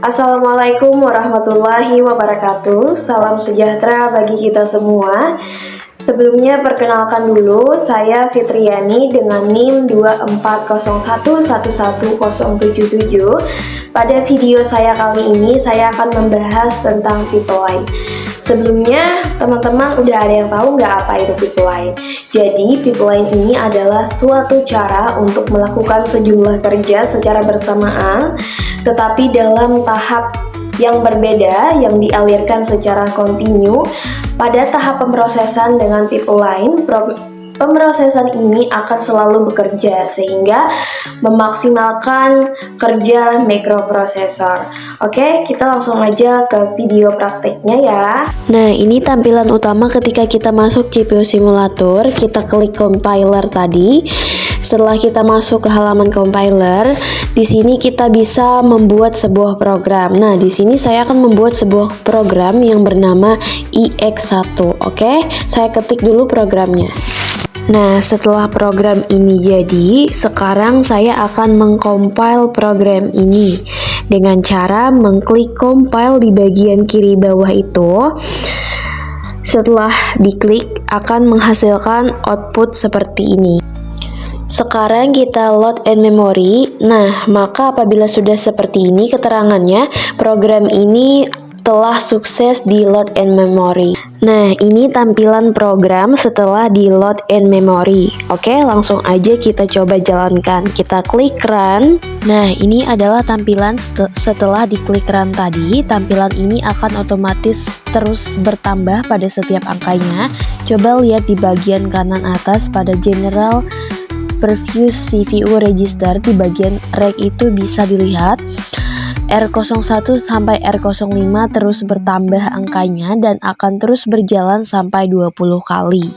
Assalamualaikum warahmatullahi wabarakatuh. Salam sejahtera bagi kita semua. Sebelumnya perkenalkan dulu, saya Fitriani dengan NIM 2401111077. Pada video saya kali ini, saya akan membahas tentang pipeline. Sebelumnya, teman-teman udah ada yang tahu nggak apa itu pipeline? Jadi, pipeline ini adalah suatu cara untuk melakukan sejumlah kerja secara bersamaan, tetapi dalam tahap yang berbeda yang dialirkan secara kontinu. Pada tahap pemrosesan dengan pipeline, pemrosesan ini akan selalu bekerja sehingga memaksimalkan kerja mikroprosesor. Oke, kita langsung aja ke video prakteknya ya. Nah, ini tampilan utama ketika kita masuk CPU simulator. Kita klik compiler tadi. Setelah kita masuk ke halaman compiler, di sini kita bisa membuat sebuah program. Nah, di sini saya akan membuat sebuah program yang bernama IX1. Oke, saya ketik dulu programnya. Nah, setelah program ini jadi, sekarang saya akan mengcompile program ini dengan cara mengklik compile di bagian kiri bawah itu. Setelah diklik, akan menghasilkan output seperti ini. Sekarang kita load and memory. Nah, maka apabila sudah seperti ini keterangannya, program ini telah sukses di load and memory. Nah, ini tampilan program setelah di load and memory. Oke, langsung aja kita coba jalankan. Kita klik run. Nah, ini adalah tampilan setelah diklik run tadi. Tampilan ini akan otomatis terus bertambah pada setiap angkanya. Coba lihat di bagian kanan atas pada general Preview CPU Register, di bagian reg itu bisa dilihat R01 sampai R05 terus bertambah angkanya dan akan terus berjalan sampai 20 kali.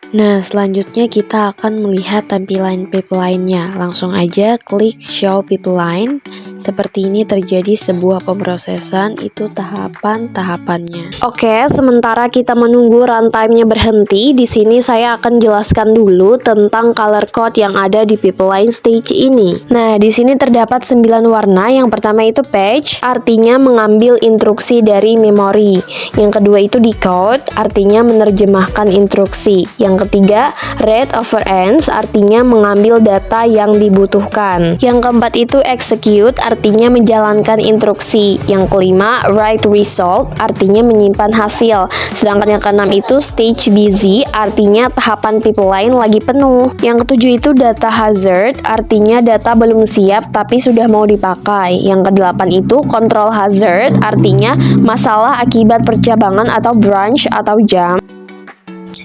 Nah, selanjutnya kita akan melihat tampilan pipeline-nya. Langsung aja klik show pipeline. Seperti ini terjadi sebuah pemrosesan, itu tahapan-tahapannya. Oke, sementara kita menunggu runtime-nya berhenti, di sini saya akan jelaskan dulu tentang color code yang ada di pipeline stage ini. Nah, di sini terdapat 9 warna. Yang pertama itu page, artinya mengambil instruksi dari memori. Yang kedua itu decode, artinya menerjemahkan instruksi. Yang ketiga, read over ends, artinya mengambil data yang dibutuhkan. Yang keempat itu execute, artinya menjalankan instruksi. Yang kelima, write result, artinya menyimpan hasil. Sedangkan yang keenam itu stage busy, artinya tahapan pipeline lagi penuh. Yang ketujuh itu data hazard, artinya data belum siap tapi sudah mau dipakai. Yang kedelapan itu control hazard, artinya masalah akibat percabangan atau branch atau jump.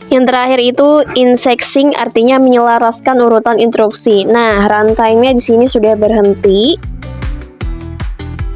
Yang terakhir itu indexing, artinya menyelaraskan urutan instruksi. Nah, runtime-nya di sini sudah berhenti.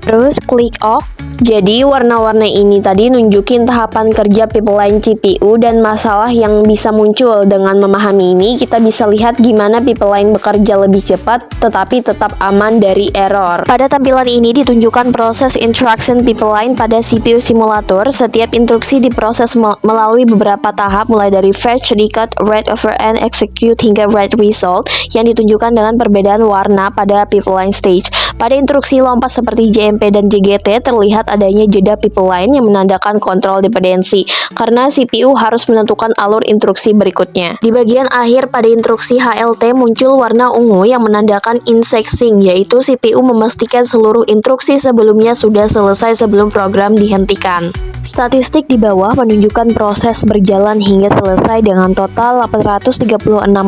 Terus klik off. Jadi warna-warna ini tadi nunjukin tahapan kerja pipeline CPU dan masalah yang bisa muncul. Dengan memahami ini, kita bisa lihat gimana pipeline bekerja lebih cepat tetapi tetap aman dari error. Pada tampilan ini ditunjukkan proses instruction pipeline pada CPU simulator. Setiap instruksi diproses melalui beberapa tahap, mulai dari fetch, decode, read over end, execute hingga write result, yang ditunjukkan dengan perbedaan warna pada pipeline stage. Pada instruksi lompat seperti JMP dan JGT terlihat adanya jeda pipeline yang menandakan kontrol dependensi karena CPU harus menentukan alur instruksi berikutnya. Di bagian akhir pada instruksi HLT muncul warna ungu yang menandakan indexing, yaitu CPU memastikan seluruh instruksi sebelumnya sudah selesai sebelum program dihentikan. Statistik di bawah menunjukkan proses berjalan hingga selesai dengan total 836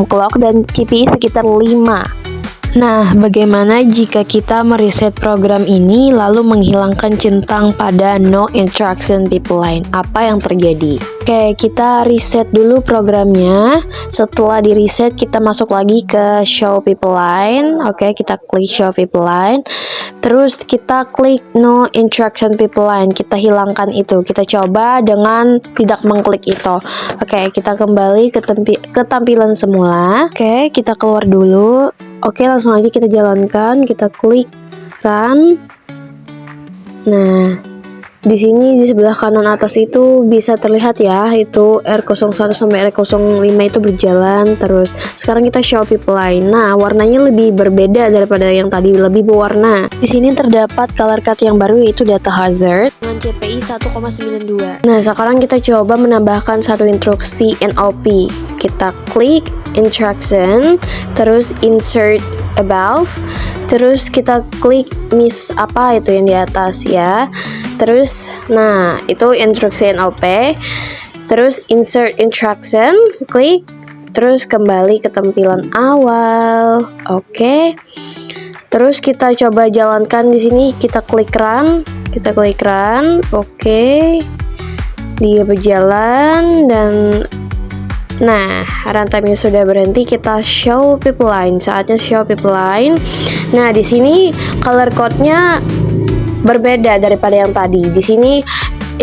clock dan CPI sekitar 5. Nah, bagaimana jika kita mereset program ini lalu menghilangkan centang pada no instruction pipeline? Apa yang terjadi? Oke, kita reset dulu programnya. Setelah di reset, kita masuk lagi ke show pipeline. Oke, kita klik show pipeline. Terus kita klik no instruction pipeline. Kita hilangkan itu. Kita coba dengan tidak mengklik itu. Oke, kita kembali ke tampilan semula. Oke, kita keluar dulu. Oke, langsung aja kita jalankan. Kita klik run. Nah, Di sini di sebelah kanan atas itu bisa terlihat ya, itu R01 sampai R05 itu berjalan terus. Sekarang kita show people line. Nah, warnanya lebih berbeda daripada yang tadi, lebih berwarna. Di sini terdapat color code yang baru yaitu data hazard dengan CPI 1,92. Nah, sekarang kita coba menambahkan satu instruksi NOP. Kita klik instruction, terus insert above, terus kita klik miss apa itu yang di atas ya. Terus, nah itu instruksi NOP. Terus insert instruction, klik, terus kembali ke tampilan awal. Oke. Terus kita coba jalankan di sini. Kita klik run, Oke. Dia berjalan dan nah, runtime-nya sudah berhenti. Kita show people line. Saatnya show people line. Nah, di sini color code-nya berbeda daripada yang tadi. Di sini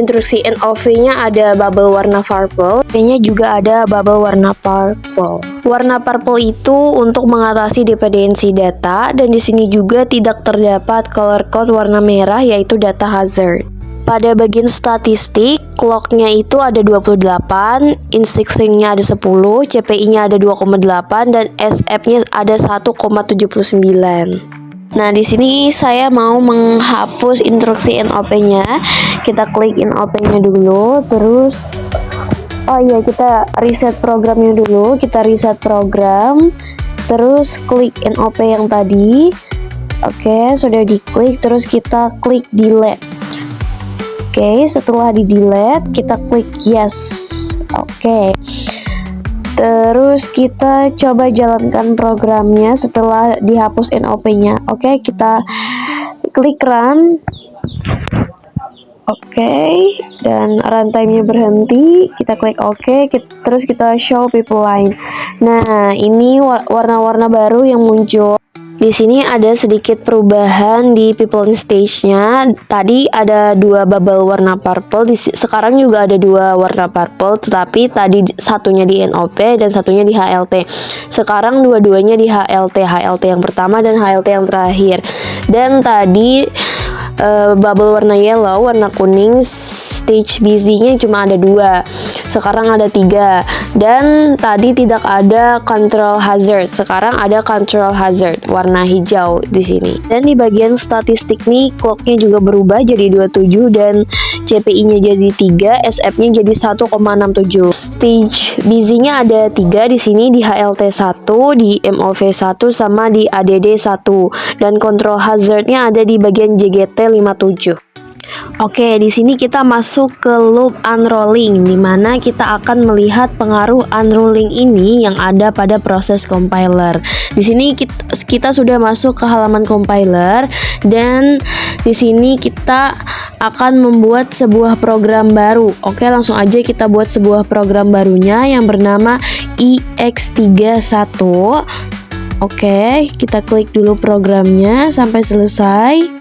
instruksi NOV-nya ada bubble warna purple, P-nya juga ada bubble warna purple. Warna purple itu untuk mengatasi dependensi data, dan di sini juga tidak terdapat color code warna merah yaitu data hazard. Pada bagian statistik, clock-nya itu ada 28, instinct-nya ada 10, CPI-nya ada 2,8 dan SF-nya ada 1,79. Nah, di sini saya mau menghapus instruksi NOP-nya. Kita klik NOP-nya dulu, terus kita reset programnya dulu. Kita reset program, terus klik NOP yang tadi. Oke, sudah diklik, terus kita klik delete. Oke, setelah di delete, kita klik yes. Oke. Terus kita coba jalankan programnya setelah dihapus NOP-nya. Oke, kita klik run. Oke, dan runtime-nya berhenti. Kita klik OK, terus kita show people line. Nah, ini warna-warna baru yang muncul. Di sini ada sedikit perubahan di people stage-nya. Tadi ada 2 bubble warna purple, sekarang juga ada 2 warna purple, tetapi tadi satunya di NOP dan satunya di HLT. Sekarang dua-duanya di HLT yang pertama dan HLT yang terakhir. Dan tadi bubble warna yellow, warna kuning, stage busy-nya cuma ada 2. Sekarang ada 3. Dan tadi tidak ada control hazard. Sekarang ada control hazard warna hijau di sini. Dan di bagian statistik nih, clock-nya juga berubah jadi 27 dan CPI-nya jadi 3, SF-nya jadi 1,67. Stage busy-nya ada 3 di sini, di HLT 1, di MOV 1 sama di ADD 1. Dan control hazard-nya ada di bagian JGT 57. Oke, di sini kita masuk ke loop unrolling, di mana kita akan melihat pengaruh unrolling ini yang ada pada proses compiler. Di sini kita sudah masuk ke halaman compiler, dan di sini kita akan membuat sebuah program baru. Oke, langsung aja kita buat sebuah program barunya yang bernama EX31. Oke, kita klik dulu programnya sampai selesai.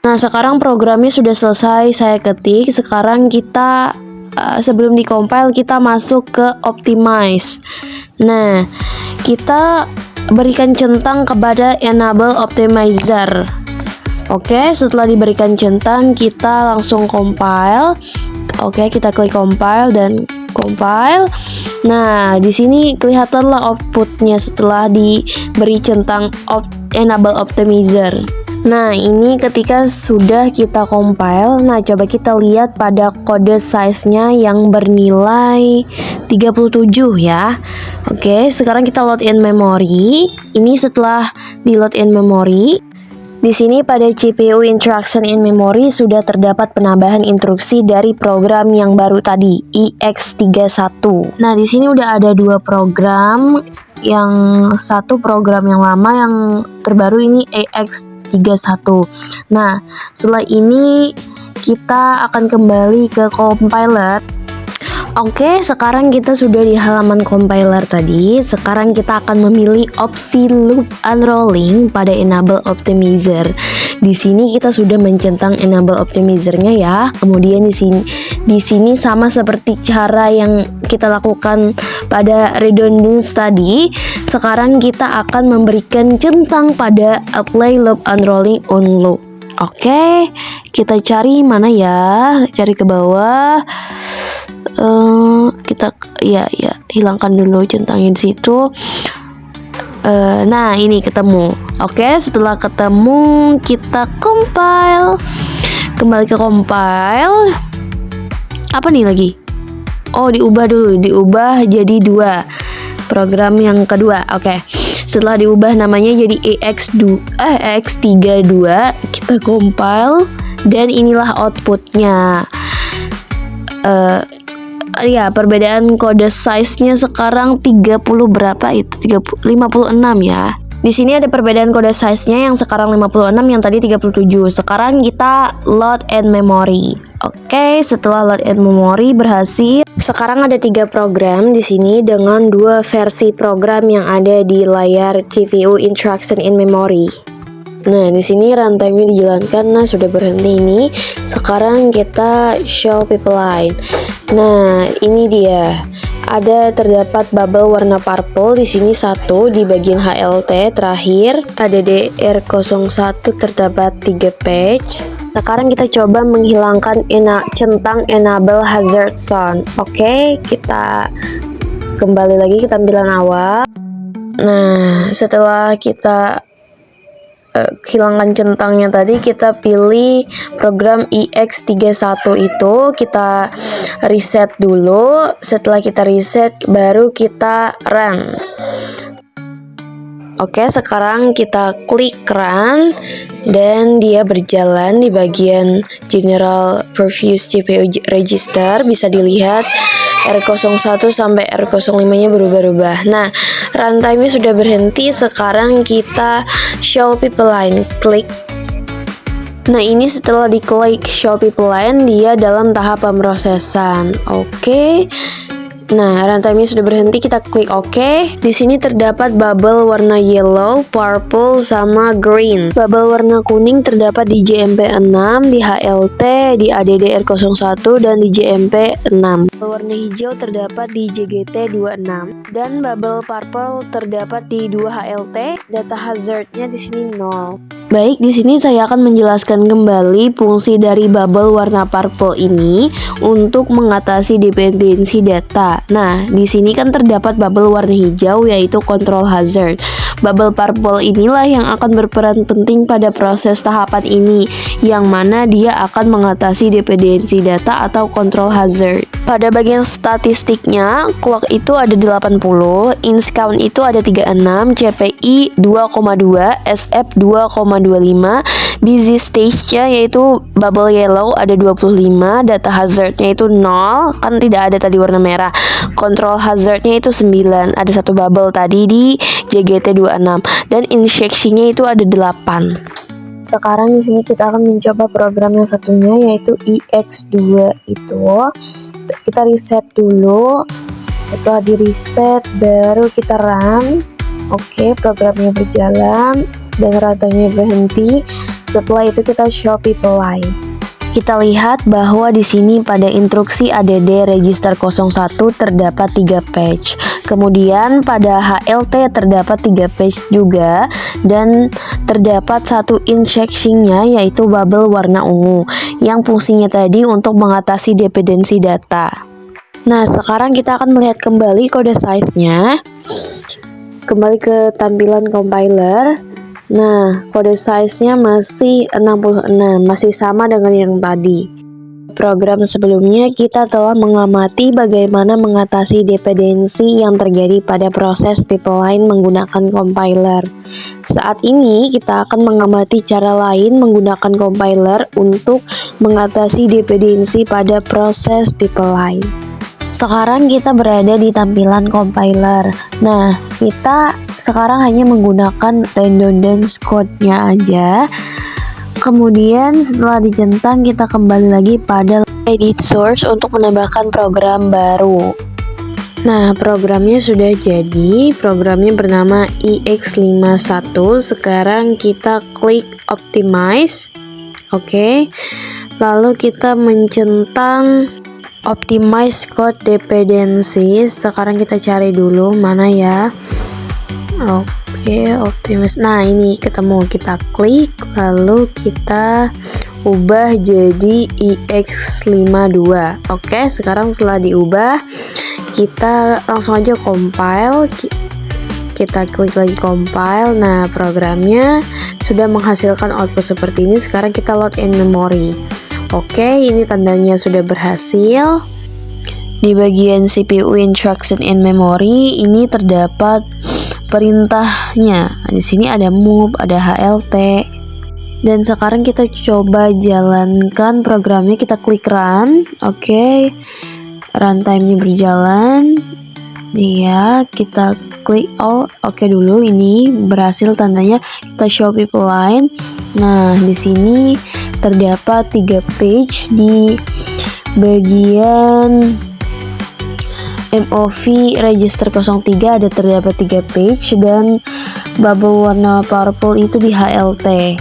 Nah, sekarang programnya sudah selesai saya ketik. Sekarang kita sebelum dikompil kita masuk ke optimize. Nah, kita berikan centang kepada enable optimizer. Oke, setelah diberikan centang kita langsung compile. Oke, kita klik compile dan compile. Nah, di sini kelihatanlah outputnya setelah diberi centang enable optimizer. Nah, ini ketika sudah kita compile. Nah, coba kita lihat pada kode size-nya yang bernilai 37 ya. Oke, sekarang kita load in memory. Ini setelah di load in memory. Di sini pada CPU instruction in memory sudah terdapat penambahan instruksi dari program yang baru tadi, EX31. Nah, di sini udah ada 2 program. Yang satu program yang lama, yang terbaru ini EX31. Nah, setelah ini kita akan kembali ke compiler. Oke, sekarang kita sudah di halaman compiler tadi. Sekarang kita akan memilih opsi loop unrolling pada enable optimizer. Di sini kita sudah mencentang enable optimizer-nya ya. Kemudian di sini sama seperti cara yang kita lakukan pada redundance tadi. Sekarang kita akan memberikan centang pada apply loop unrolling on loop. Oke, kita cari mana ya? Cari ke bawah. Kita hilangkan dulu centangnya di situ. Nah, ini ketemu. Oke, setelah ketemu kita compile. Kembali ke compile. Apa nih lagi? Oh, diubah dulu, diubah jadi 2. Program yang kedua. Oke. Setelah diubah namanya jadi EX32, kita compile dan inilah outputnya. Ya, perbedaan kode size-nya sekarang 30 berapa itu? 56 ya. Di sini ada perbedaan kode size-nya yang sekarang 56, yang tadi 37. Sekarang kita load and memory. Oke, setelah load and memory berhasil. Sekarang ada 3 program di sini dengan 2 versi program yang ada di layar CPU instruction in memory. Nah, di sini runtime-nya dijalankan. Nah, sudah berhenti ini. Sekarang kita show pipeline. Nah, ini dia. Terdapat bubble warna purple di sini 1 di bagian HLT terakhir. Ada DR01 terdapat 3 page. Sekarang kita coba menghilangkan centang enable hazard sound. Oke, kita kembali lagi ke tampilan awal. Nah, setelah kita hilangkan centangnya tadi, kita pilih program EX31 itu, kita reset dulu. Setelah kita reset baru kita run. Oke, sekarang kita klik run dan dia berjalan di bagian general purpose CPU register. Bisa dilihat R01 sampai R05-nya berubah-ubah. Nah, runtime-nya sudah berhenti. Sekarang kita show pipeline, klik. Nah, ini setelah diklik show pipeline, dia dalam tahap pemrosesan. Oke. Nah, runtime-nya sudah berhenti, kita klik OK. Di sini terdapat bubble warna yellow, purple, sama green. Bubble warna kuning terdapat di JMP6, di HLT, di ADDR01, dan di JMP6. Bubble warna hijau terdapat di JGT26, dan bubble purple terdapat di 2 HLT. Data hazard-nya di sini 0. Baik, di sini saya akan menjelaskan kembali fungsi dari bubble warna purple ini untuk mengatasi dependensi data. Nah, di sini kan terdapat bubble warna hijau yaitu control hazard. Bubble purple inilah yang akan berperan penting pada proses tahapan ini, yang mana dia akan mengatasi dependensi data atau control hazard. Pada bagian statistiknya, clock itu ada 80, inch count itu ada 36, CPI 2,2, SF 2,25, busy stage-nya yaitu bubble yellow ada 25, data hazard-nya itu 0, kan tidak ada tadi warna merah. Control hazard-nya itu 9, ada 1 bubble tadi di JGT26, dan injection-nya itu ada 8. Sekarang di sini kita akan mencoba program yang satunya yaitu EX2 itu. Kita reset dulu. Setelah di reset baru kita run. Oke, programnya berjalan dan runtime-nya berhenti. Setelah itu kita show pipeline. Kita lihat bahwa di sini pada instruksi ADD register 01 terdapat 3 page. Kemudian pada HLT terdapat 3 page juga, dan terdapat 1 injection-nya yaitu bubble warna ungu yang fungsinya tadi untuk mengatasi dependensi data. Nah, sekarang kita akan melihat kembali kode size-nya. Kembali ke tampilan compiler. Nah, kode size-nya masih 66, masih sama dengan yang tadi. Program sebelumnya kita telah mengamati bagaimana mengatasi dependensi yang terjadi pada proses pipeline menggunakan compiler. Saat ini kita akan mengamati cara lain menggunakan compiler untuk mengatasi dependensi pada proses pipeline. Sekarang kita berada di tampilan compiler. Nah, kita sekarang hanya menggunakan redundance code-nya aja. Kemudian setelah dicentang kita kembali lagi pada edit source untuk menambahkan program baru. Nah, programnya sudah jadi. Programnya bernama EX51. Sekarang kita klik optimize. Oke. Lalu kita mencentang optimize code dependencies. Sekarang kita cari dulu mana ya. Oke, optimize. Nah, ini ketemu. Kita klik lalu kita ubah jadi EX52. Oke, sekarang setelah diubah, kita langsung aja compile. Kita klik lagi compile. Nah, programnya sudah menghasilkan output seperti ini. Sekarang kita load in memory. Oke, ini tandanya sudah berhasil. Di bagian CPU instruction in memory ini terdapat perintahnya. Di sini ada move, ada HLT. Dan sekarang kita coba jalankan programnya, kita klik run. Oke. Runtime-nya berjalan. Nih ya, kita klik oke dulu, ini berhasil tandanya. Kita show people line. Nah, di sini terdapat 3 page di bagian MOV register 03 ada terdapat 3 page dan bubble warna purple itu di HLT.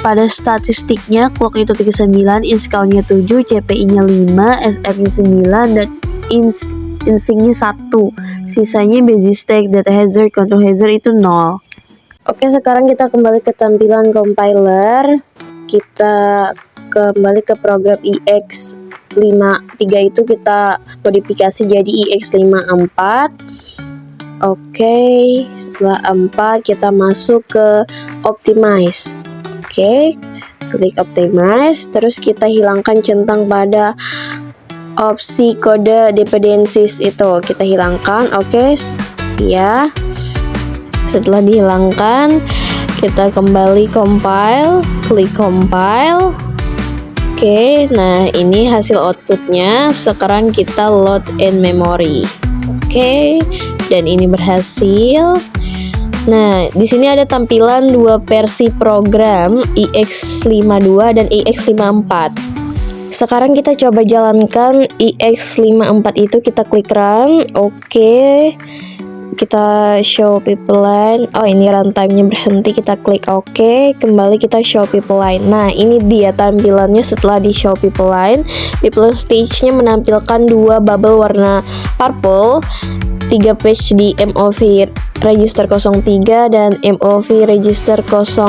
Pada statistiknya clock itu 39, ins count-nya 7, CPI-nya 5, SF-nya 9 dan insync-nya 1. Sisanya basic stack, data hazard, control hazard itu 0. Oke, sekarang kita kembali ke tampilan compiler. Kita kembali ke program EX53 itu kita modifikasi jadi EX54. Oke, setelah 4 kita masuk ke optimize. Oke, klik optimize, terus kita hilangkan centang pada opsi kode dependencies itu, kita hilangkan. Oke, ya. Setelah dihilangkan, kita kembali compile, klik compile. Oke, nah ini hasil outputnya. Sekarang kita load in memory. Oke, dan ini berhasil. Nah, di sini ada tampilan 2 versi program, EX52 dan EX54. Sekarang kita coba jalankan EX54 itu, kita klik run. Oke. Kita show people line. Oh, ini runtime-nya berhenti, kita klik oke. Kembali kita show people line. Nah, ini dia tampilannya setelah di show people line. People stage-nya menampilkan 2 bubble warna purple, 3 page di MOV register 03 dan MOV register 05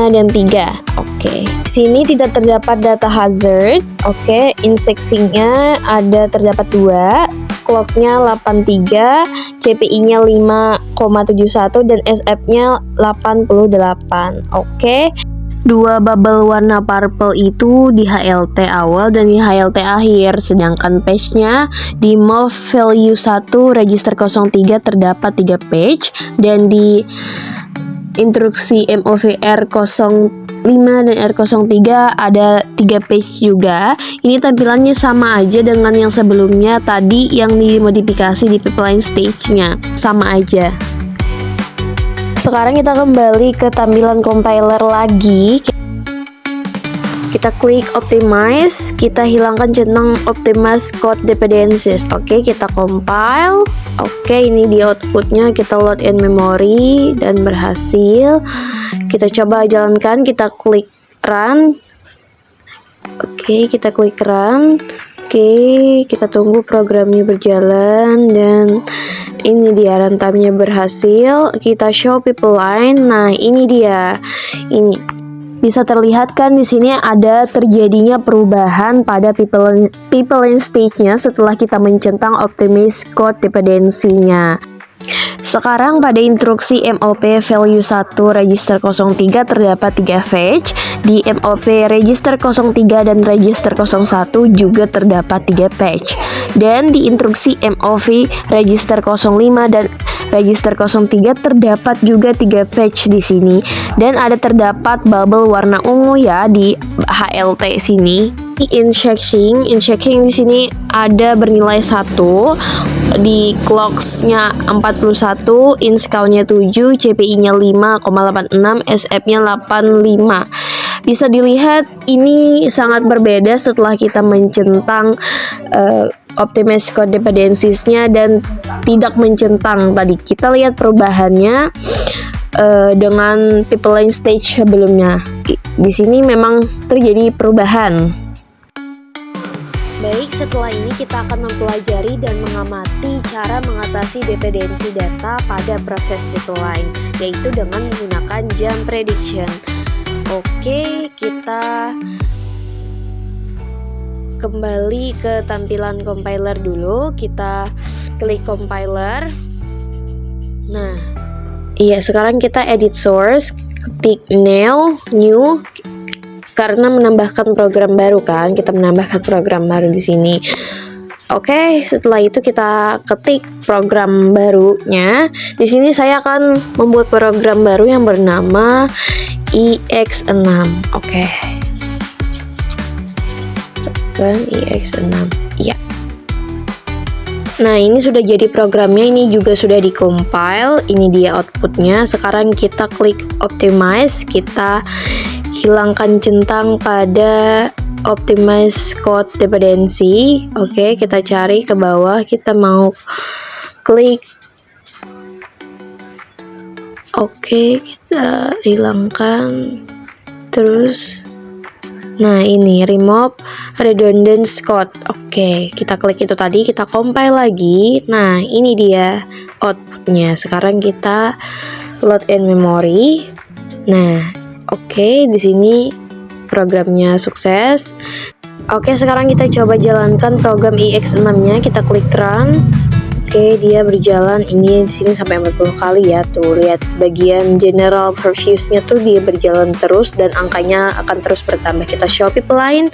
dan 3. Oke. Di sini tidak terdapat data hazard. Oke, indexing-nya ada terdapat 2. Clock-nya 83, CPI-nya 5,71 dan SF-nya 88. Oke. 2 bubble warna purple itu di HLT awal dan di HLT akhir, sedangkan page-nya di MOV value 1 register 03 terdapat 3 page dan di instruksi MOV R05 dan R03 ada 3 page juga. Ini tampilannya sama aja dengan yang sebelumnya tadi yang dimodifikasi di pipeline stage-nya, sama aja. Sekarang kita kembali ke tampilan compiler lagi. Kita klik optimize, kita hilangkan centang optimize code dependencies. Oke, kita compile. Oke, ini di outputnya, kita load in memory dan berhasil. Kita coba jalankan, kita klik run. Oke, kita klik run. Oke, kita tunggu programnya berjalan dan ini dia runtime-nya berhasil. Kita show people line. Nah, ini dia. Ini bisa terlihat kan di sini ada terjadinya perubahan pada pipeline stage-nya setelah kita mencentang optimize code dependency-nya. Sekarang pada instruksi MOV value 1 register 03 terdapat 3 fetch, di MOV register 03 dan register 01 juga terdapat 3 patch, dan di instruksi MOV register 05 dan register 03 terdapat juga 3 patch di sini, dan ada terdapat bubble warna ungu ya di HLT sini. Inchecking di sini ada bernilai 1, di clocks-nya 41, ins count-nya 7, CPI-nya 5,86, SF-nya 85. Bisa dilihat ini sangat berbeda setelah kita mencentang optimize code dependencies-nya dan tidak mencentang tadi. Kita lihat perubahannya dengan pipeline stage sebelumnya. Di sini memang terjadi perubahan. Baik, setelah ini kita akan mempelajari dan mengamati cara mengatasi dependensi data pada proses pipeline, yaitu dengan menggunakan jump prediction. Oke, kita kembali ke tampilan compiler dulu. Kita klik compiler. Nah, iya, sekarang kita edit source, ketik new karena menambahkan program baru kan, kita menambahkan program baru di sini. Oke, setelah itu kita ketik program barunya. Di sini saya akan membuat program baru yang bernama EX6. Oke. Dan EX6. Iya. Nah, ini sudah jadi programnya, ini juga sudah di-compile. Ini dia outputnya. Sekarang kita klik optimize, kita hilangkan centang pada optimize code dependency. Oke, kita cari ke bawah, kita mau klik. Oke, kita hilangkan. Terus nah, ini remove redundant code. Oke, kita klik itu tadi, kita compile lagi. Nah, ini dia outputnya. Sekarang kita load in memory. Nah, oke, di sini programnya sukses. Oke, sekarang kita coba jalankan program EX6-nya. Kita klik run. Oke, dia berjalan. Ini di sini sampai 40 kali ya. Tuh, lihat bagian general previews-nya tuh dia berjalan terus dan angkanya akan terus bertambah. Kita show pipeline.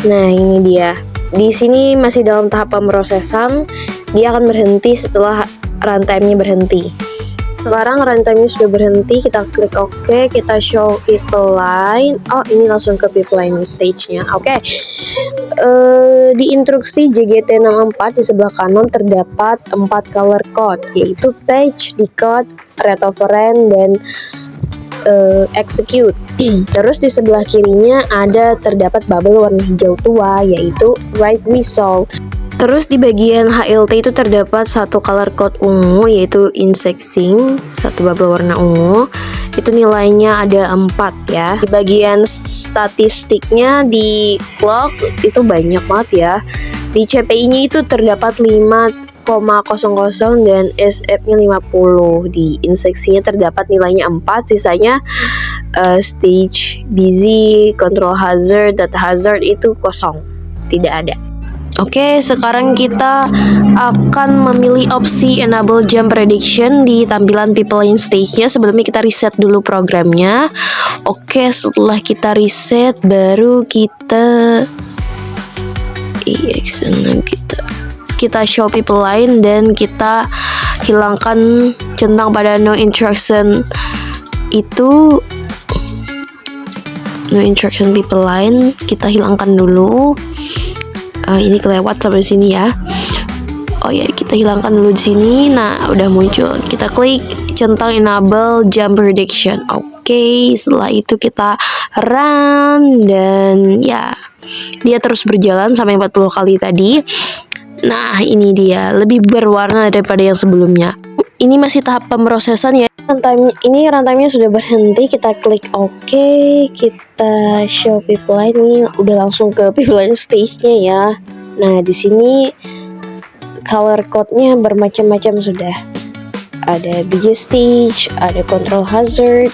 Nah, ini dia. Di sini masih dalam tahap pemrosesan. Dia akan berhenti setelah runtime-nya berhenti. Sekarang runtime-nya sudah berhenti, kita klik OK, kita show pipeline. Oh, ini langsung ke pipeline stage-nya. Oke. Di instruksi JGT64 di sebelah kanan terdapat 4 color code, yaitu page, decode, read overrun, dan execute. Terus di sebelah kirinya terdapat bubble warna hijau tua, yaitu write result. Terus di bagian HLT itu terdapat satu color code ungu, yaitu indexing, satu bubble warna ungu. Itu nilainya ada 4 ya. Di bagian statistiknya di clock itu banyak banget ya. Di CPI-nya itu terdapat 5,00 dan SF-nya 50. Di indexing-nya terdapat nilainya 4, sisanya stage, busy, control hazard, data hazard itu kosong, tidak ada. Oke, sekarang kita akan memilih opsi enable jump prediction di tampilan pipeline stage-nya. Sebelumnya kita reset dulu programnya. Oke, setelah kita reset baru kita EX6 kita show pipeline dan kita hilangkan centang pada no instruction itu. No instruction pipeline kita hilangkan dulu. Ini kelewat sampai sini ya. Oh ya, kita hilangkan dulu di sini. Nah, udah muncul. Kita klik centang enable jump prediction. Oke, setelah itu kita run dan ya, dia terus berjalan sampai 40 kali tadi. Nah, ini dia, lebih berwarna daripada yang sebelumnya. Ini masih tahap pemrosesan ya. Runtime-nya sudah berhenti. Kita klik OK, kita show pipeline. Ini udah langsung ke pipeline stage-nya ya. Nah, di sini color code-nya bermacam-macam sudah. Ada busy stage, ada control hazard,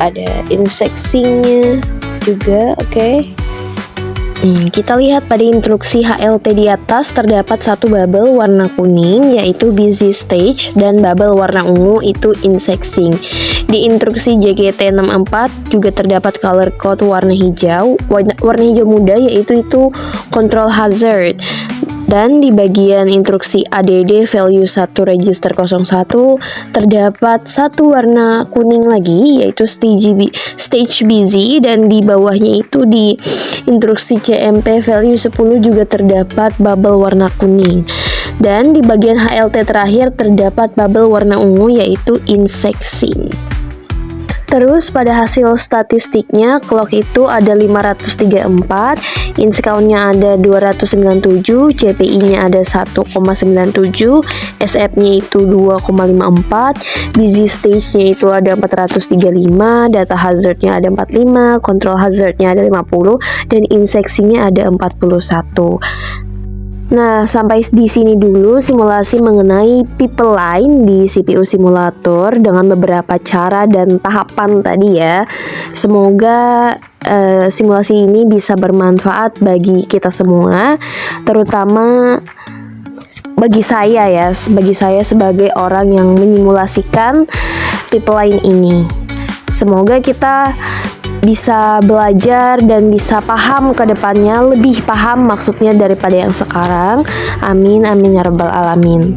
ada indexing-nya juga. Oke. Kita lihat pada instruksi HLT di atas terdapat satu bubble warna kuning yaitu busy stage dan bubble warna ungu itu indexing. Di instruksi JGT64 juga terdapat color code warna hijau muda yaitu control hazard. Dan di bagian instruksi ADD value 1 register 01 terdapat satu warna kuning lagi yaitu stage busy, dan di bawahnya itu di instruksi CMP value 10 juga terdapat bubble warna kuning. Dan di bagian HLT terakhir terdapat bubble warna ungu yaitu indexing. Terus pada hasil statistiknya, clock itu ada 534, inch count-nya ada 297, CPI-nya ada 1,97, SF-nya itu 2,54, busy stage-nya itu ada 435, data hazard-nya ada 45, control hazard-nya ada 50, dan inseksinya ada 41. Nah, sampai di sini dulu simulasi mengenai pipeline di CPU simulator dengan beberapa cara dan tahapan tadi ya. Semoga simulasi ini bisa bermanfaat bagi kita semua, terutama bagi saya sebagai orang yang menyimulasikan pipeline ini. Semoga kita bisa belajar dan bisa paham ke depannya, lebih paham maksudnya daripada yang sekarang. Amin, amin ya rabbal alamin.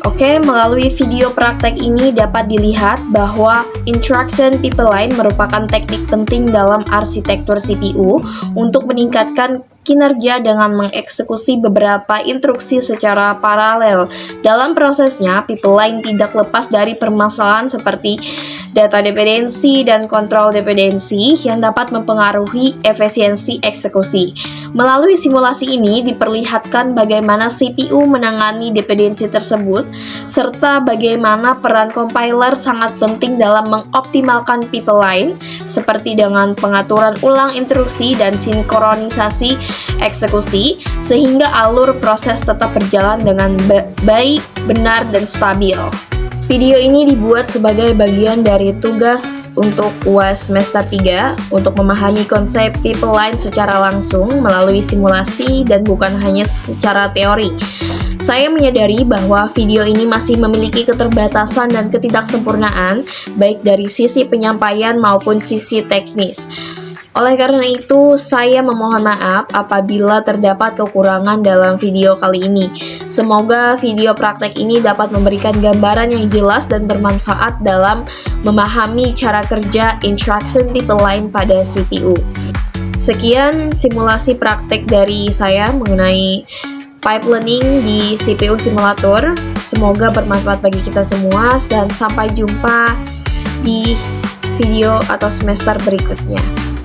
Oke, melalui video praktek ini dapat dilihat bahwa instruction pipeline merupakan teknik penting dalam arsitektur CPU untuk meningkatkan kinerja dengan mengeksekusi beberapa instruksi secara paralel. Dalam prosesnya, pipeline tidak lepas dari permasalahan seperti data dependensi dan kontrol dependensi yang dapat mempengaruhi efisiensi eksekusi. Melalui simulasi ini diperlihatkan bagaimana CPU menangani dependensi tersebut, serta bagaimana peran compiler sangat penting dalam mengoptimalkan pipeline, seperti dengan pengaturan ulang instruksi dan sinkronisasi eksekusi, sehingga alur proses tetap berjalan dengan baik, benar, dan stabil. Video ini dibuat sebagai bagian dari tugas untuk UAS semester 3 untuk memahami konsep pipeline secara langsung melalui simulasi dan bukan hanya secara teori. Saya menyadari bahwa video ini masih memiliki keterbatasan dan ketidaksempurnaan baik dari sisi penyampaian maupun sisi teknis. Oleh karena itu, saya memohon maaf apabila terdapat kekurangan dalam video kali ini. Semoga video praktek ini dapat memberikan gambaran yang jelas dan bermanfaat dalam memahami cara kerja instruction pipeline pada CPU. Sekian simulasi praktek dari saya mengenai pipelining di CPU simulator. Semoga bermanfaat bagi kita semua dan sampai jumpa di video atau semester berikutnya.